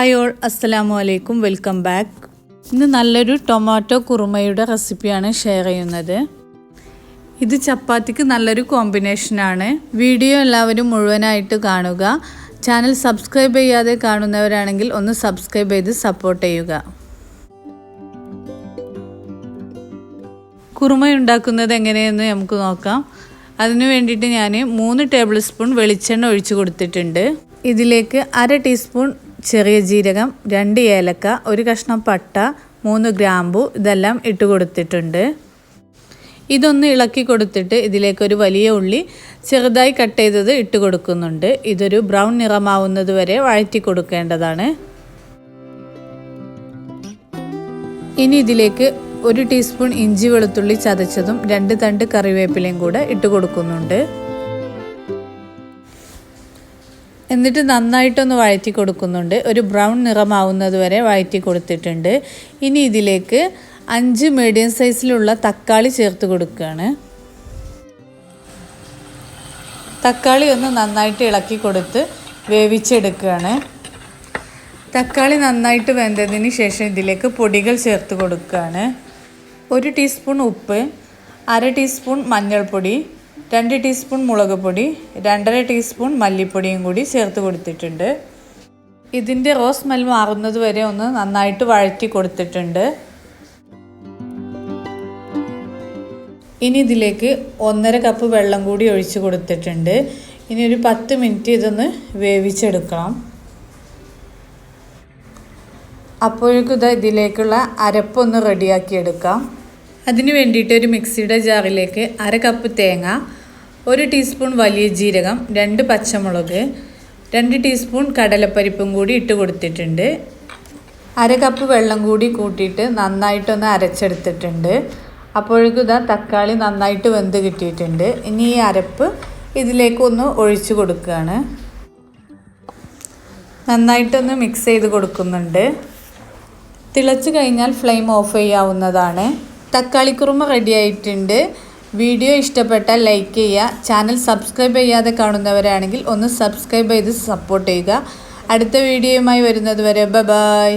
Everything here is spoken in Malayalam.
ഹായ് ഓൾ, അസ്സലാമു അലൈക്കും, വെൽക്കം ബാക്ക്. ഇന്ന് നല്ലൊരു ടൊമാറ്റോ കുറുമയുടെ റെസിപ്പിയാണ് ഷെയർ ചെയ്യുന്നത്. ഇത് ചപ്പാത്തിക്ക് നല്ലൊരു കോമ്പിനേഷനാണ്. വീഡിയോ എല്ലാവരും മുഴുവനായിട്ട് കാണുക. ചാനൽ സബ്സ്ക്രൈബ് ചെയ്യാതെ കാണുന്നവരാണെങ്കിൽ ഒന്ന് സബ്സ്ക്രൈബ് ചെയ്ത് സപ്പോർട്ട് ചെയ്യുക. കുറുമ ഉണ്ടാക്കുന്നത് എങ്ങനെയെന്ന് നമുക്ക് നോക്കാം. അതിനു വേണ്ടിയിട്ട് ഞാൻ 3 ടേബിൾ സ്പൂൺ വെളിച്ചെണ്ണ ഒഴിച്ച് കൊടുത്തിട്ടുണ്ട്. ഇതിലേക്ക് 1/2 ടീസ്പൂൺ ചെറിയ ജീരകം, 2 ഏലക്ക, 1 കഷ്ണം പട്ട, 3 ഗ്രാമ്പു ഇതെല്ലാം ഇട്ട് കൊടുത്തിട്ടുണ്ട്. ഇതൊന്ന് ഇളക്കി കൊടുത്തിട്ട് ഇതിലേക്ക് ഒരു വലിയ ഉള്ളി ചെറുതായി കട്ട് ചെയ്തത് ഇട്ട് കൊടുക്കുന്നുണ്ട്. ഇതൊരു ബ്രൗൺ നിറമാവുന്നത് വരെ വഴറ്റി കൊടുക്കേണ്ടതാണ്. ഇനി ഇതിലേക്ക് 1 ടീസ്പൂൺ ഇഞ്ചി വെളുത്തുള്ളി ചതച്ചതും 2 തണ്ട് കറിവേപ്പിലയും കൂടെ ഇട്ട് കൊടുക്കുന്നുണ്ട്. എന്നിട്ട് നന്നായിട്ടൊന്ന് വഴറ്റി കൊടുക്കുന്നുണ്ട്. ഒരു ബ്രൗൺ നിറമാവുന്നത് വരെ വഴറ്റി കൊടുത്തിട്ടുണ്ട്. ഇനി ഇതിലേക്ക് 5 മീഡിയം സൈസിലുള്ള തക്കാളി ചേർത്ത് കൊടുക്കുകയാണ്. തക്കാളി ഒന്ന് നന്നായിട്ട് ഇളക്കി കൊടുത്ത് വേവിച്ചെടുക്കുകയാണ്. തക്കാളി നന്നായിട്ട് വെന്തതിന് ശേഷം ഇതിലേക്ക് പൊടികൾ ചേർത്ത് കൊടുക്കുകയാണ്. 1 ടീസ്പൂൺ ഉപ്പ്, 1/2 ടീസ്പൂൺ മഞ്ഞൾപ്പൊടി, 2 ടീസ്പൂൺ മുളക് പൊടി, 2.5 ടീസ്പൂൺ മല്ലിപ്പൊടിയും കൂടി ചേർത്ത് കൊടുത്തിട്ടുണ്ട്. ഇതിൻ്റെ റോസ് സ്മെൽ മാറുന്നത് വരെ ഒന്ന് നന്നായിട്ട് വഴറ്റി കൊടുത്തിട്ടുണ്ട്. ഇനി ഇതിലേക്ക് 1.5 കപ്പ് വെള്ളം കൂടി ഒഴിച്ച് കൊടുത്തിട്ടുണ്ട്. ഇനി ഒരു 10 മിനിറ്റ് ഇതൊന്ന് വേവിച്ചെടുക്കണം. അപ്പോഴേക്കും ഇതിലേക്കുള്ള അരപ്പൊന്ന് റെഡിയാക്കി എടുക്കാം. അതിന് വേണ്ടിയിട്ട് ഒരു മിക്സിയുടെ ജാറിലേക്ക് 1/2 കപ്പ് തേങ്ങ, 1 ടീസ്പൂൺ വലിയ ജീരകം, 2 പച്ചമുളക്, 2 ടീസ്പൂൺ കടലപ്പരിപ്പും കൂടി ഇട്ട് കൊടുത്തിട്ടുണ്ട്. 1/2 കപ്പ് വെള്ളം കൂടി കൂട്ടിയിട്ട് നന്നായിട്ടൊന്ന് അരച്ചെടുത്തിട്ടുണ്ട്. അപ്പോഴേക്കും തക്കാളി നന്നായിട്ട് വെന്ത് കിട്ടിയിട്ടുണ്ട്. ഇനി ഈ അരപ്പ് ഇതിലേക്കൊന്ന് ഒഴിച്ചു കൊടുക്കുകയാണ്. നന്നായിട്ടൊന്ന് മിക്സ് ചെയ്ത് കൊടുക്കുന്നുണ്ട്. തിളച്ച് കഴിഞ്ഞാൽ ഫ്ലെയിം ഓഫ് ചെയ്യാവുന്നതാണ്. തക്കാളിക്കുറുമ റെഡി ആയിട്ടുണ്ട്. വീഡിയോ ഇഷ്ടപ്പെട്ടാൽ ലൈക്ക് ചെയ്യുക. ചാനൽ സബ്സ്ക്രൈബ് ചെയ്യാതെ കാണുന്നവരാണെങ്കിൽ ഒന്ന് സബ്സ്ക്രൈബ് ചെയ്ത് സപ്പോർട്ട് ചെയ്യുക. അടുത്ത വീഡിയോയുമായി വരുന്നത് വരെ ബൈ.